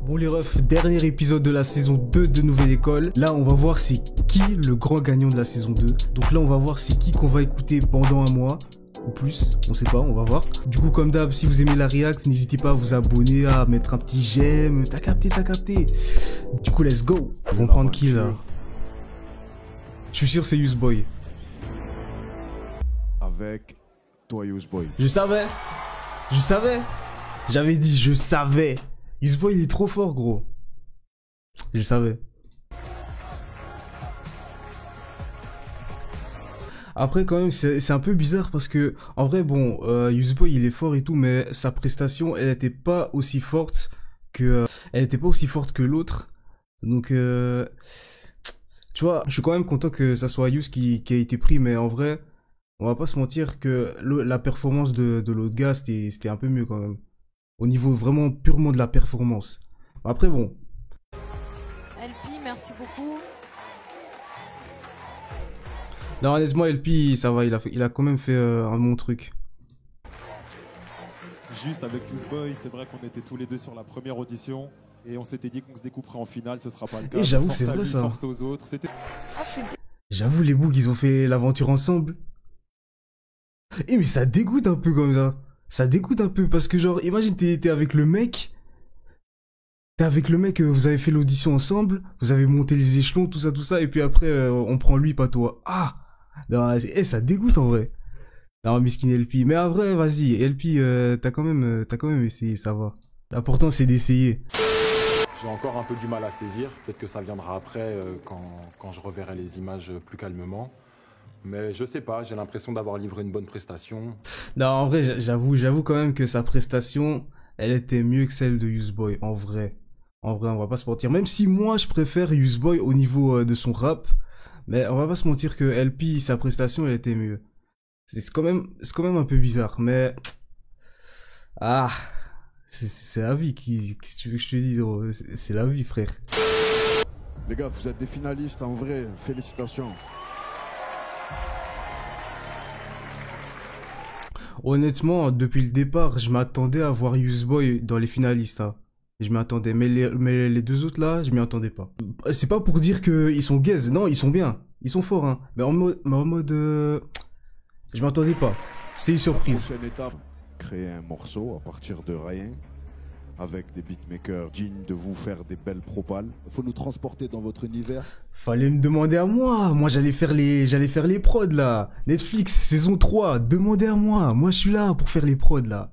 Bon les refs, dernier épisode de la saison 2 de Nouvelle École. Là on va voir c'est qui le grand gagnant de la saison 2. Donc là on va voir c'est qui qu'on va écouter pendant un mois. Ou plus, on sait pas, on va voir. Du coup comme d'hab, si vous aimez la react, n'hésitez pas à vous abonner, à mettre un petit j'aime. T'as capté, t'as capté. Du coup let's go. Ils vont prendre qui là? Je suis sûr c'est Useboy. Avec toi Useboy. Je savais. J'avais dit je savais. Useboy il est trop fort gros. Je savais. Après quand même c'est un peu bizarre parce que en vrai bon Useboy il est fort et tout mais sa prestation elle était pas aussi forte que l'autre. Donc tu vois, je suis quand même content que ça soit Use qui a été pris mais en vrai on va pas se mentir que la performance de l'autre gars c'était un peu mieux quand même. Au niveau vraiment purement de la performance. Après bon. LP, merci beaucoup. Non honnêtement LP ça va, il a quand même fait un bon truc. Juste avec Useboy, c'est vrai qu'on était tous les deux sur la première audition et on s'était dit qu'on se découperait en finale, ce sera pas le cas. Et j'avoue c'est vrai ça. Force aux autres. J'avoue les bougs ils ont fait l'aventure ensemble. Eh mais ça dégoûte un peu comme ça. Ça dégoûte un peu parce que genre imagine t'es avec le mec. T'es avec le mec, vous avez fait l'audition ensemble, vous avez monté les échelons, tout ça, et puis après on prend lui, pas toi. Ah non, ça dégoûte en vrai. Non, miskin LP. Mais en vrai, vas-y, LP, t'as quand même essayé, ça va. L'important c'est d'essayer. J'ai encore un peu du mal à saisir, peut-être que ça viendra après quand je reverrai les images plus calmement. Mais je sais pas, j'ai l'impression d'avoir livré une bonne prestation. Non, en vrai, j'avoue quand même que sa prestation, elle était mieux que celle de Useboy, en vrai. En vrai, on va pas se mentir. Même si moi, je préfère Useboy au niveau de son rap, mais on va pas se mentir que LP, sa prestation, elle était mieux. C'est quand même un peu bizarre, mais... Ah... C'est la vie, qu'est-ce que tu veux que je te dise, gros? C'est la vie, frère. Les gars, vous êtes des finalistes, en vrai, félicitations. Honnêtement, depuis le départ, je m'attendais à voir Useboy dans les finalistes. Hein. Je m'y attendais. Mais les deux autres là, je m'y attendais pas. C'est pas pour dire qu'ils sont gaze. Non, ils sont bien. Ils sont forts. Hein. Mais en mode je m'attendais pas. C'était une surprise. Prochaine étape, créer un morceau à partir de rien. Avec des beatmakers dignes de vous faire des belles propales. Il faut nous transporter dans votre univers. Fallait me demander à moi. Moi, j'allais faire les prods, là. Netflix, saison 3. Demandez à moi. Moi, je suis là pour faire les prods, là.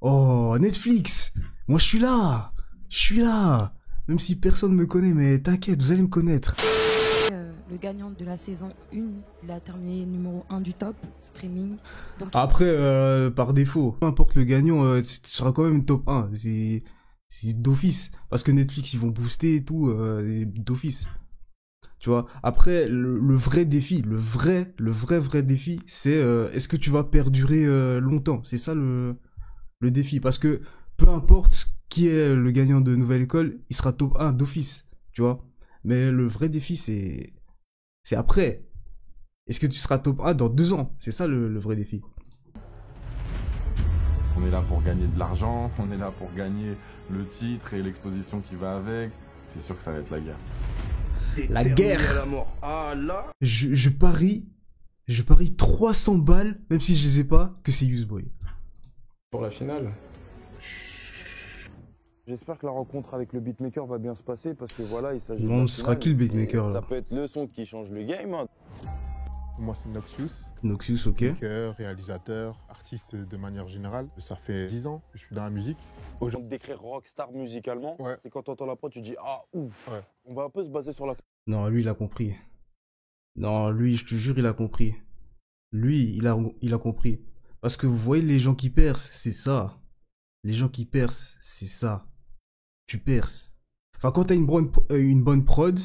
Oh, Netflix. Moi, je suis là. Je suis là. Même si personne me connaît, mais t'inquiète, vous allez me connaître. Le gagnant de la saison 1, il a terminé numéro 1 du top streaming. Donc, après, par défaut, peu importe le gagnant, tu seras quand même top 1. C'est d'office. Parce que Netflix, ils vont booster et tout, d'office. Tu vois. Après, le vrai défi, le vrai défi, c'est est-ce que tu vas perdurer longtemps? C'est ça le défi. Parce que peu importe qui est le gagnant de Nouvelle École, il sera top 1 d'office. Tu vois. Mais le vrai défi, c'est après. Est-ce que tu seras top 1 dans 2 ans? C'est ça le vrai défi. On est là pour gagner de l'argent, on est là pour gagner le titre et l'exposition qui va avec. C'est sûr que ça va être la guerre. La guerre. Ah, là. Je parie 300 balles, même si je les ai pas, que c'est Useboy. Pour la finale. J'espère que la rencontre avec le beatmaker va bien se passer parce que voilà, il s'agit de Bon, la ce sera finale. qui le beatmaker là? Ça peut être le son qui change le game. Hein. Moi, c'est Noxious. Noxious, ok. Beatmaker, réalisateur, artiste de manière générale. Ça fait 10 ans que je suis dans la musique. Aux gens de décrire rockstar musicalement, Ouais. c'est quand tu entends la prod, tu dis ah ouf. Ouais. On va un peu se baser sur la. Non, lui, il a compris. Non, lui, je te jure, il a compris. Lui, il a compris. Parce que vous voyez les gens qui percent, c'est ça. Les gens qui percent, c'est ça. Tu perces. Enfin, quand t'as une bonne prod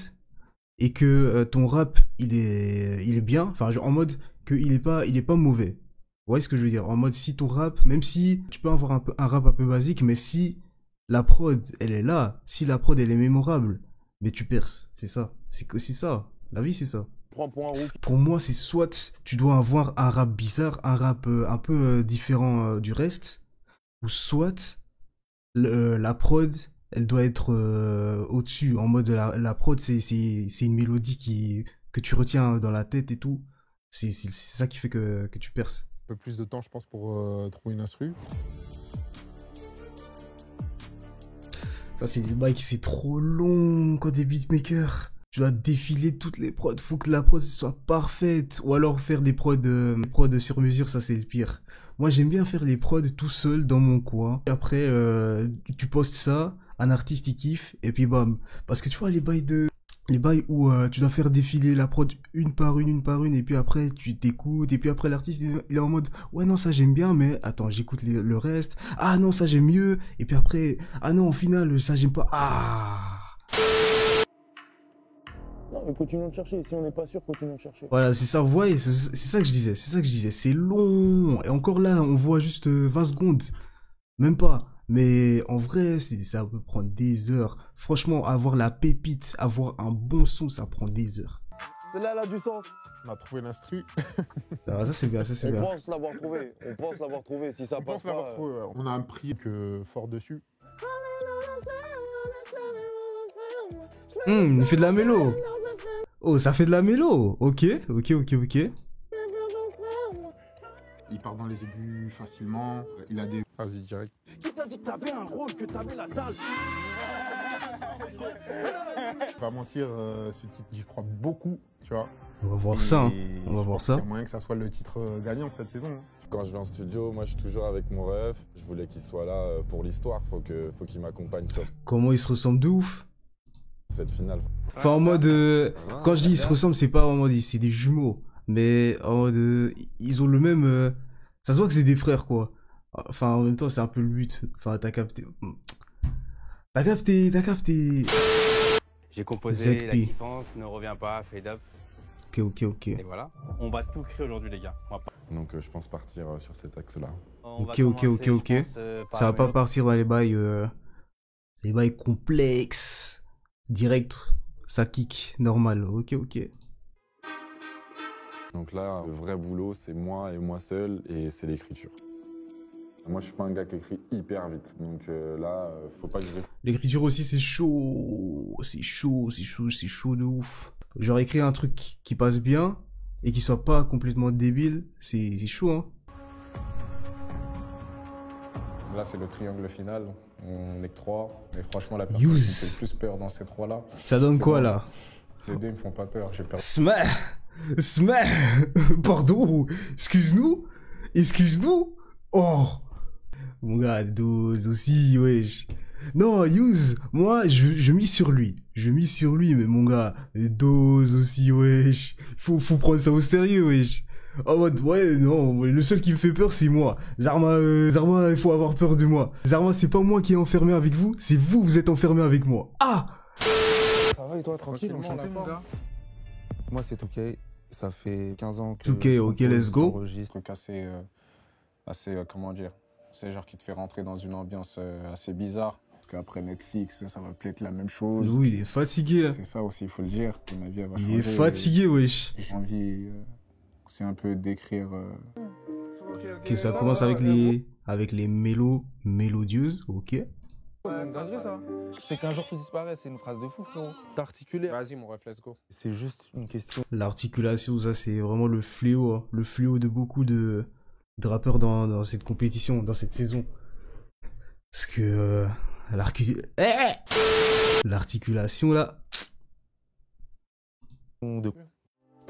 et que ton rap, il est bien, enfin, genre, en mode qu'il est pas mauvais. Vous voyez ce que je veux dire? En mode, si ton rap, même si tu peux avoir un rap un peu basique, mais si la prod, elle est là, si la prod, elle est mémorable, mais tu perces. C'est ça. C'est ça. La vie, c'est ça. Pour moi, c'est soit tu dois avoir un rap bizarre, un rap un peu différent du reste, ou soit la prod, elle doit être au-dessus, en mode la prod, c'est une mélodie que tu retiens dans la tête et tout. C'est ça qui fait que tu perces. Un peu plus de temps, je pense, pour trouver une instru. Ça, c'est des bails qui c'est trop long quand t'es beatmaker. Tu dois défiler toutes les prods, faut que la prod soit parfaite. Ou alors faire des prods sur mesure, ça c'est le pire. Moi j'aime bien faire les prods tout seul dans mon coin. Et après, tu postes ça, un artiste il kiffe, et puis bam. Parce que tu vois les bails où tu dois faire défiler la prod une par une, et puis après tu t'écoutes, et puis après l'artiste il est en mode ouais non ça j'aime bien, mais attends j'écoute le reste, ah non ça j'aime mieux, et puis après ah non au final ça j'aime pas, ah. Non, mais continuons de chercher. Si on n'est pas sûr, continuons de chercher. Voilà, c'est ça, vous voyez, c'est ça que je disais, c'est long, et encore là, on voit juste 20 secondes, même pas, mais en vrai, ça peut prendre des heures. Franchement, avoir la pépite, avoir un bon son, ça prend des heures. Celle-là, elle a du sens. On a trouvé l'instru. Ça c'est bien, ça c'est bien. On pense l'avoir trouvé. Si ça On passe pense l'avoir pas... trouvé. Ouais. On a un prix fort dessus. Il fait de la mélo. Oh, ça fait de la mélo. Ok. Il part dans les aigus facilement. Il a des phrases directes. Qui t'a dit que t'avais un rôle, que t'avais la dalle? Pas mentir, ce titre, j'y crois beaucoup, tu vois. On va voir ça, hein. On va je voir pense ça. qu'il y a moyen que ça soit le titre gagnant cette saison. Hein. Quand je vais en studio, moi je suis toujours avec mon ref. Je voulais qu'il soit là pour l'histoire. Faut qu'il m'accompagne sur Comment ils se ressemblent de ouf. cette finale. Enfin en mode, quand je dis ils se ressemblent, c'est pas en mode c'est des jumeaux, mais en mode ils ont le même, ça se voit que c'est des frères quoi. Enfin en même temps c'est un peu le but. Enfin t'as capté. J'ai composé Zekpi. La kiffance, ne reviens pas, fade up. Ok. Et voilà. On va tout créer aujourd'hui les gars. Donc je pense partir sur cet axe-là. Ok. Ça va pas partir dans les bails complexes. Direct, ça kick, normal. Ok. Donc là, le vrai boulot, c'est moi et moi seul, et c'est l'écriture. Moi, je suis pas un gars qui écrit hyper vite, donc là, faut pas que je... L'écriture aussi, c'est chaud. C'est chaud de ouf. Genre écrire un truc qui passe bien et qui soit pas complètement débile, c'est chaud, hein. Là, c'est le triangle final. On est que 3. Et franchement, la personne qui me fait le plus peur dans ces 3-là... Ça donne quoi, bon. là? Les deux, ils me font pas peur. J'ai peur. Pardon. Excuse-nous. Oh. Mon gars, Dose aussi, wesh. Non, Use, moi, je mise sur lui. Mais mon gars, Dose aussi, wesh. Faut prendre ça au sérieux, wesh. En mode, ouais, non, le seul qui me fait peur, c'est moi. Zarma, il faut avoir peur de moi. Zarma, c'est pas moi qui est enfermé avec vous, c'est vous êtes enfermé avec moi. Ah! Ça va et toi, tranquille, on chante, mon gars? Moi, c'est Touquet. Ça fait 15 ans que... Touquet, ok, let's go. Un truc assez, comment dire, c'est genre qui te fait rentrer dans une ambiance assez bizarre. Parce qu'après Netflix, ça va plus être la même chose. Oui, il est fatigué. C'est ça aussi, il faut le dire. Que ma vie, elle va Il changer. est fatigué, wesh. J'ai envie, c'est un peu d'écrire... Ok, ça commence avec les mélodieuses, ok. C'est une dinguerie, ça. C'est qu'un jour tout disparaît, c'est une phrase de fou, frérot. T'as articulé. Vas-y, mon ref, let's go. C'est juste une question. L'articulation, ça c'est vraiment le fléau, hein. Le fléau de beaucoup de rappeurs dans cette compétition, dans cette saison. Parce que l'articulation là. Moi,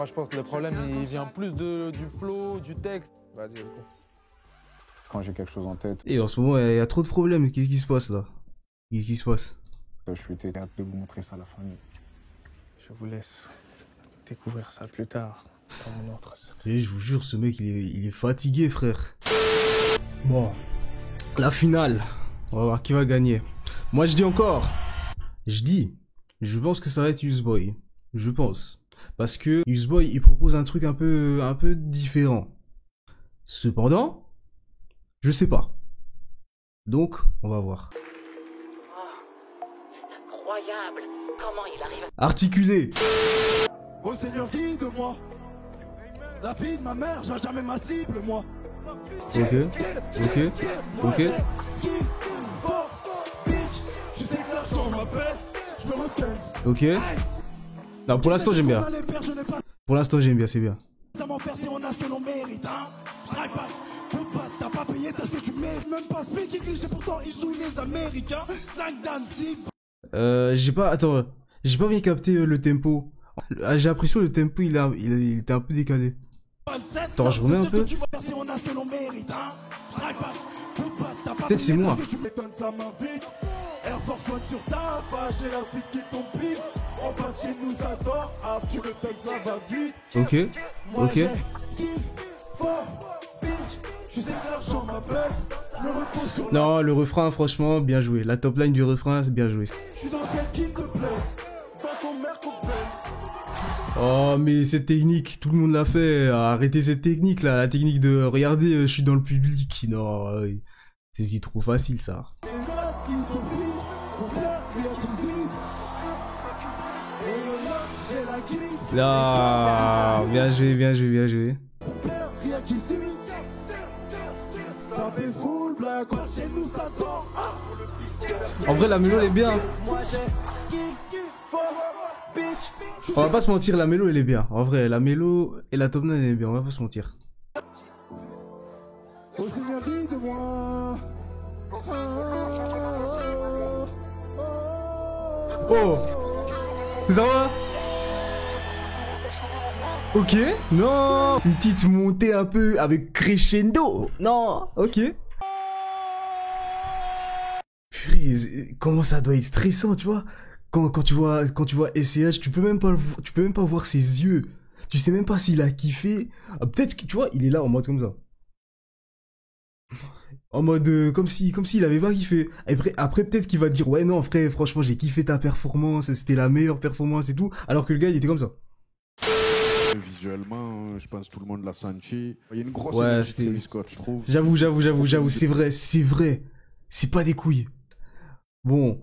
je pense que le problème, il vient plus du flow, du texte. Vas-y, let's go. Quand j'ai quelque chose en tête, Et en ce moment, il y a trop de problèmes. Qu'est-ce qui se passe là? Qu'est-ce qui se passe? je suis hâte de vous montrer ça à la famille. Je vous laisse découvrir ça plus tard dans mon autre. Et je vous jure, ce mec, il est fatigué, frère. Bon, la finale. On va voir qui va gagner. Moi, je pense que ça va être Useboy. Je pense. Parce que Useboy, il propose un truc un peu différent. Cependant, je sais pas. Donc, on va voir. C'est incroyable. Comment il arrive Articulé. Oh Seigneur, guide-moi. La fille de ma mère, j'ai jamais ma cible, moi. Ok. Je sais que l'argent m'apaise, je me repense. Ok. Non, pour l'instant, j'aime bien. Pour l'instant, j'aime bien, c'est bien. Ça m'empêche si on a ce que l'on mérite, hein. J'arrive pas, coup de patte, t'as pas payé, t'as ce que tu mérites. Même pas speak English, et pourtant ils jouent les Américains. 5 dan 6. J'ai pas. Attends, j'ai pas bien capté le tempo. J'ai l'impression que le tempo il était un peu décalé. Attends, je remets un peu. Peut-être c'est moi. Air Force One sur ta page, j'ai la vie qui tombe pile. En bas de chez nous adore, ah tu le donnes, ça va vite. Ok, ok. Non, le refrain, franchement, bien joué. La top line du refrain, c'est bien joué. Je suis dans celle qui te plaise, dans ton mère qu'on plaise. Oh, mais cette technique, tout le monde l'a fait. Arrêtez cette technique là, la technique de regardez, je suis dans le public. Non, c'est trop facile ça. Là, bien joué, bien joué, bien joué. En vrai, la mélo elle est bien. On va pas se mentir, la mélo elle est bien. En vrai, la mélo et la top 9 elle est bien, on va pas se mentir. Au Seigneur, guide-moi. Oh, ça va? Ok, non. Une petite montée un peu avec crescendo. Non, ok. Purée, comment ça doit être stressant, tu vois? Quand tu vois SCH, tu peux même pas voir ses yeux. Tu sais même pas s'il a kiffé. Ah, peut-être que tu vois, il est là en mode comme ça. En mode comme s'il avait pas kiffé. Après peut-être qu'il va dire ouais non frère, franchement j'ai kiffé ta performance, c'était la meilleure performance et tout. Alors que le gars il était comme ça. Visuellement, je pense que tout le monde l'a senti. Il y a une grosse ouais, énergie de Travis Scott, je trouve. J'avoue, c'est vrai. C'est pas des couilles. Bon,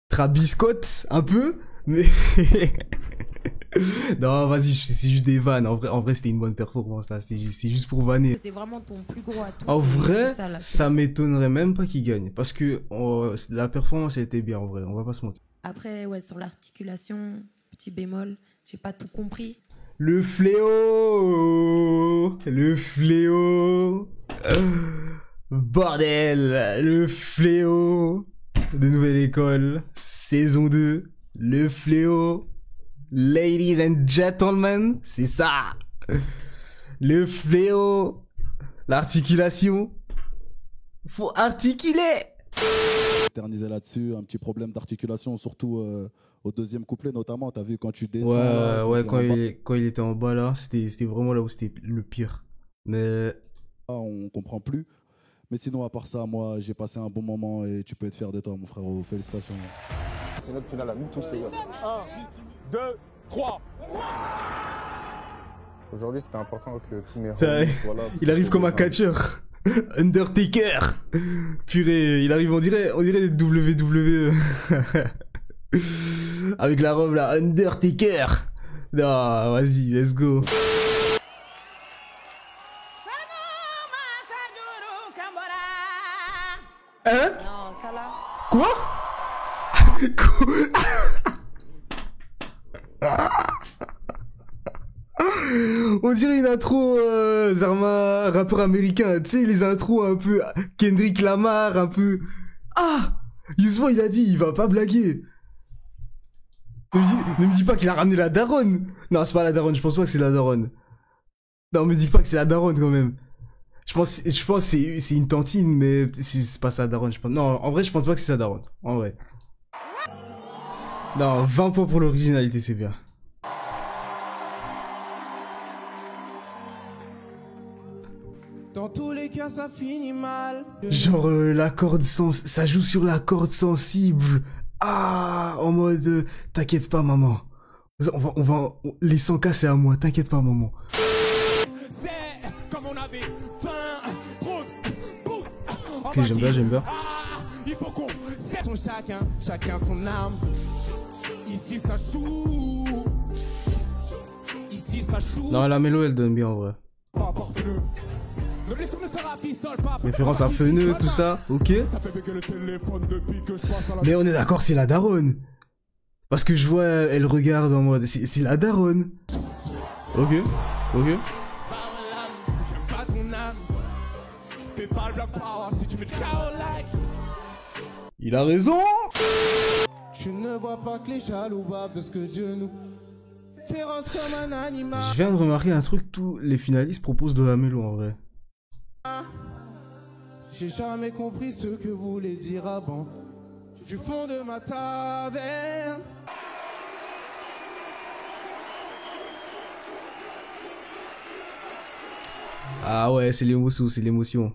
Travis Scott, un peu, mais... Non, vas-y, c'est juste des vannes. En vrai c'était une bonne performance, là. C'est juste pour vanner. C'est vraiment ton plus gros atout. En vrai, ça m'étonnerait même pas qu'il gagne. Parce que la performance, elle était bien, en vrai. On va pas se mentir. Après, ouais, sur l'articulation, petit bémol, j'ai pas tout compris. Le fléau. Bordel, le fléau de Nouvelle École, saison 2, le fléau. Ladies and gentlemen, c'est ça. Le fléau. L'articulation. Faut articuler. Éterniser là-dessus, un petit problème d'articulation, surtout au deuxième couplet notamment. T'as vu quand tu descends. Ouais, quand il était en bas là, c'était vraiment là où c'était le pire. Mais on comprend plus. Mais sinon, à part ça, moi, j'ai passé un bon moment et tu peux être fier de toi, mon frérot. Félicitations. C'est notre finale à nous tous, les gars. 1, 2, 3. Aujourd'hui, c'était important que tous mes il arrive comme un catcheur. Undertaker. Purée, il arrive, on dirait des WWE. Avec la robe là, Undertaker. Non, vas-y, let's go. Hein? Non, ça là. Quoi? On dirait une intro Zarma, rappeur américain, tu sais, les intros un peu Kendrick Lamar, un peu... Ah, Yusuf, il a dit, il va pas blaguer. Ne me dis pas qu'il a ramené la daronne. Non, c'est pas la daronne, je pense pas que c'est la daronne. Non, me dis pas que c'est la daronne quand même. Je pense que c'est une tantine, mais c'est pas sa daronne, je pense. Non, en vrai, je pense pas que c'est sa daronne. En vrai. Non, 20 points pour l'originalité, c'est bien. Dans tous les cas, ça finit mal. Genre, ça joue sur la corde sensible. Ah, en mode, t'inquiète pas, maman. Les 100K, c'est à moi, t'inquiète pas, maman. C'est comme on avait faim. Ok, j'aime bien. Il faut qu'on cesse chacun son arme. Ici, ça joue. Non, la mélo, elle donne bien, en vrai. Pas parfumeux. Référence à Feneux, tout ça, ok. Mais on est d'accord, c'est la daronne. Parce que je vois, elle regarde en mode, c'est la daronne. Ok, ok. Il a raison. Tu ne vois pas que les jaloux bavent de ce que Dieu nous féroce comme un animal. Je viens de remarquer un truc, tous les finalistes proposent de la mélo en vrai. J'ai jamais compris ce que voulait dire avant. Du fond de ma taverne. Ah ouais, c'est l'émotion, c'est l'émotion.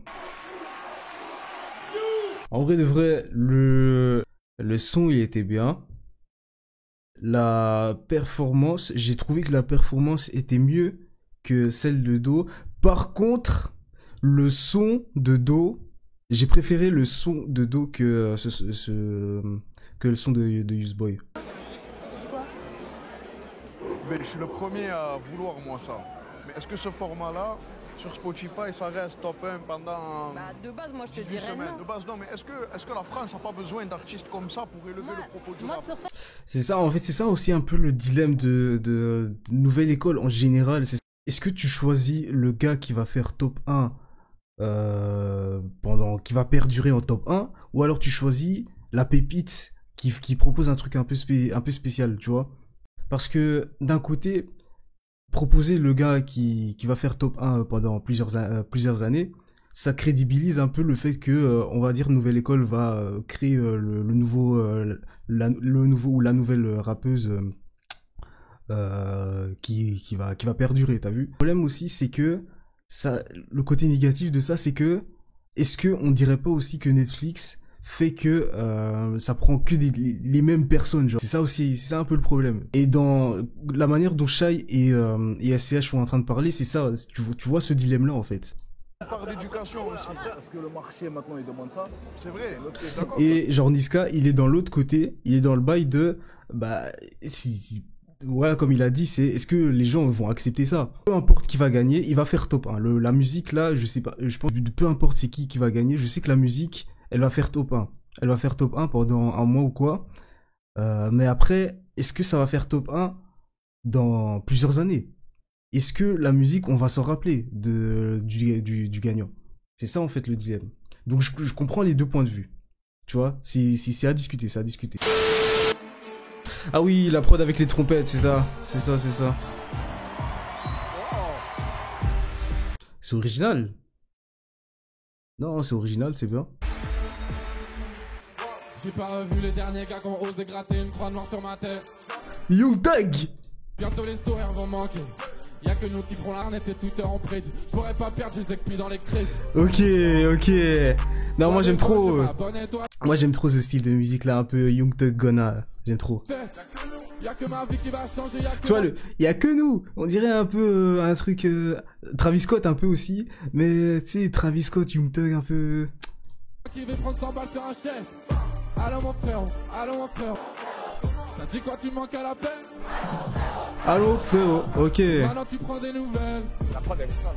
En vrai de vrai, le son il était bien. La performance, j'ai trouvé que la performance était mieux que celle de Do. Par contre, le son de Do, j'ai préféré le son de Do que que le son de Useboy. Mais je suis le premier à vouloir moi ça. Mais est-ce que ce format-là, sur Spotify, ça reste top 1 pendant... Bah de base, moi je te dirais non. De base, non, mais est-ce que la France n'a pas besoin d'artistes comme ça pour élever le propos du rap? C'est ça, en fait, c'est ça aussi un peu le dilemme de nouvelle école en général. Est-ce que tu choisis le gars qui va faire top 1 qui va perdurer en top 1, ou alors tu choisis la pépite qui propose un truc un peu spécial, tu vois? Parce que d'un côté, proposer le gars qui va faire top 1 pendant plusieurs années, ça crédibilise un peu le fait que, on va dire, Nouvelle École va créer le nouveau ou la nouvelle rappeuse qui va perdurer, t'as vu? Le problème aussi, c'est que le côté négatif de ça, c'est que est-ce que on dirait pas aussi que Netflix fait que ça prend que les mêmes personnes, genre. C'est ça aussi, c'est ça un peu le problème. Et dans la manière dont Shai et SCH sont en train de parler, c'est ça, tu vois ce dilemme-là en fait. On parle d'éducation aussi. Parce que le marché maintenant il demande ça. C'est vrai, d'accord. Et genre Niska, il est dans l'autre côté, il est dans le bail de, voilà, comme il a dit, est-ce que les gens vont accepter ça? Peu importe qui va gagner, il va faire top 1. La musique là, je sais pas, je pense que peu importe c'est qui va gagner, je sais que la musique, elle va faire top 1. Elle va faire top 1 pendant un mois ou quoi. Mais après, est-ce que ça va faire top 1 dans plusieurs années? Est-ce que la musique, on va s'en rappeler du gagnant? C'est ça en fait le dilemme. Donc je comprends les deux points de vue. Tu vois, c'est à discuter, c'est à discuter. Ah oui, la prod avec les trompettes, c'est ça. C'est ça, c'est ça. C'est original. Non, c'est original, c'est bien. J'ai pas revu les derniers gars qui ont osé gratter une croix noire sur ma tête. Young Thug. Bientôt les sourires vont manquer. Y'a que nous qui ferons l'arnette et Twitter en prédit. Je pourrais pas perdre, j'ai puis dans les crédits. Ok. Non, moi j'aime trop. Moi j'aime trop ce style de musique là, un peu Young Thug Gunna. J'aime trop. Y'a que ma vie qui va changer. Tu vois, y'a que nous. On dirait un peu un truc. Travis Scott un peu aussi. Mais tu sais, Travis Scott, Young Thug un peu. Qui veut prendre 100 balles sur un chèque. Allô mon frère, Ça dit quoi, tu manques à la peine? Allô frérot, ok. Maintenant tu prends des nouvelles. La prod elle est sale.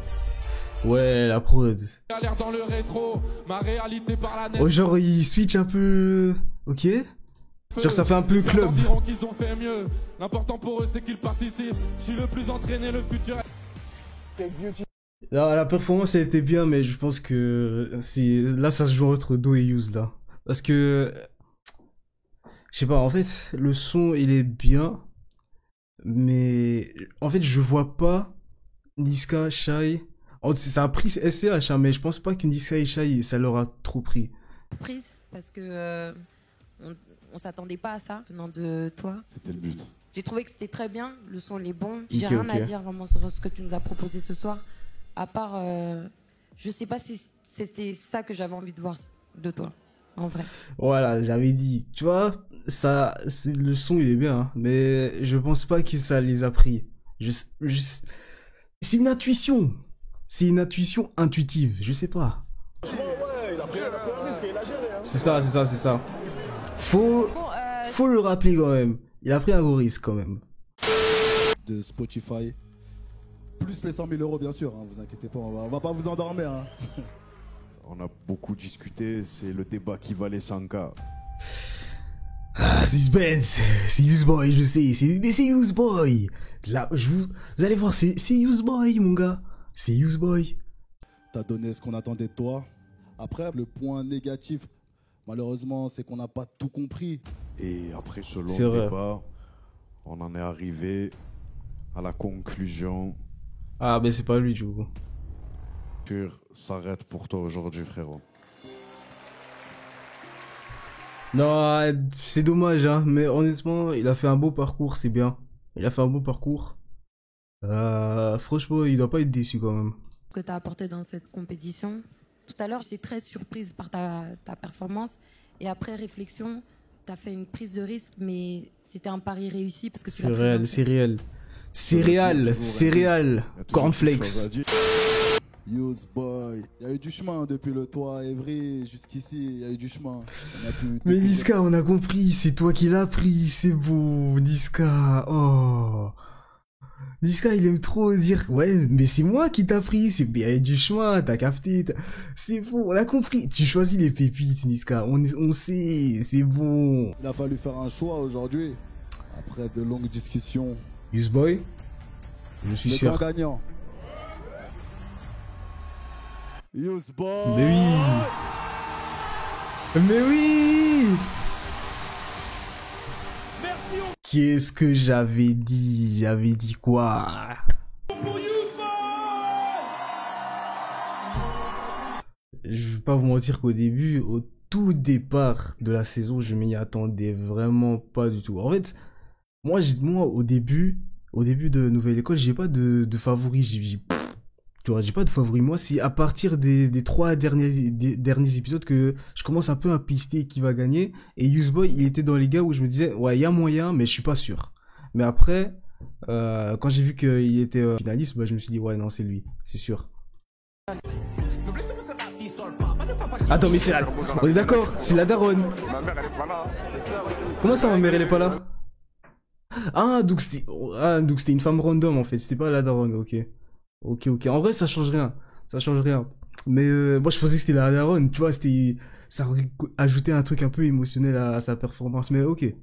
Ouais, la prod. Galère dans le rétro, ma réalité par la net. Oh, genre il switch un peu. Ok. Genre ça fait un peu club. Ils diront qu'ils ont fait mieux. L'important pour eux c'est qu'ils participent. Je suis le plus entraîné, le futur. La performance elle était bien, mais je pense que là ça se joue entre Do et Use là. Parce que je sais pas, en fait le son il est bien, mais en fait je vois pas Niska, Shai. Ça a pris SCH, hein, mais je pense pas que Niska et Shai ça leur a trop pris. Prise parce que on s'attendait pas à ça venant de toi. C'était le but. J'ai trouvé que c'était très bien, le son il est bon. J'ai Okay, rien à dire vraiment sur ce que tu nous as proposé ce soir. À part, je sais pas si c'était ça que j'avais envie de voir de toi, en vrai. Voilà, j'avais dit, tu vois, le son il est bien, hein, mais je pense pas que ça les a pris. C'est une intuition. C'est une intuition intuitive, je sais pas. Ouais, il a pris un risque et il a géré. Hein. C'est ça. Faut le rappeler quand même. Il a pris un gros risque quand même. De Spotify, Plus les 100 000 euros, bien sûr, hein, vous inquiétez pas, on va pas vous endormir. Hein. On a beaucoup discuté, c'est le débat qui valait 100K. Ah, suspense, c'est Useboy, je sais, mais c'est Useboy. Là, vous allez voir, c'est Useboy, mon gars. C'est Useboy. T'as donné ce qu'on attendait de toi. Après, le point négatif, malheureusement, c'est qu'on n'a pas tout compris. Et après ce long débat, on en est arrivé à la conclusion. Ah, mais c'est pas lui, du coup. S'arrête pour toi aujourd'hui, frérot. Non, c'est dommage, hein, mais honnêtement, il a fait un beau parcours, c'est bien. Il a fait un beau parcours. Franchement, il doit pas être déçu quand même. Que tu as apporté dans cette compétition. Tout à l'heure, j'étais très surprise par ta performance. Et après réflexion, tu as fait une prise de risque, mais c'était un pari réussi parce que tu l'as très bien fait. C'est réel. C'est réel. Cornflakes. Useboy, il y a eu du chemin depuis le toit Evry jusqu'ici, il y a eu du chemin. Mais Niska, on a compris, c'est toi qui l'as pris, c'est beau, Niska. Oh. Niska, il aime trop dire, ouais, mais c'est moi qui t'a pris, il y a eu du chemin, t'as capté, c'est bon, on a compris. Tu choisis les pépites, Niska, on sait, c'est bon. Il a fallu faire un choix aujourd'hui, après de longues discussions. Useboy, je suis sûr. Le grand gagnant. Useboy. Mais oui. Mais oui. Merci. Qu'est-ce que j'avais dit? J'avais dit quoi? Je vais pas vous mentir qu'au début, au tout départ de la saison, je m'y attendais vraiment pas du tout. En fait, moi au début de Nouvelle École, j'ai pas de favori. Tu vois, j'ai pas de favori. Moi, c'est à partir des 3 derniers épisodes que je commence un peu à pister qui va gagner. Et Useboy, il était dans les gars où je me disais, ouais, il y a moyen, mais je suis pas sûr. Mais après, quand j'ai vu qu'il était finaliste, bah, je me suis dit, ouais, non, c'est lui, c'est sûr. Attends, mais on est d'accord, c'est la daronne. Comment ça, ma mère, elle est pas là? Ah, donc c'était une femme random, en fait. C'était pas la daronne, ok. Ok. En vrai, ça change rien. Mais moi, je pensais que c'était la daronne, tu vois, ça aurait ajouté un truc un peu émotionnel à sa performance. Mais ok.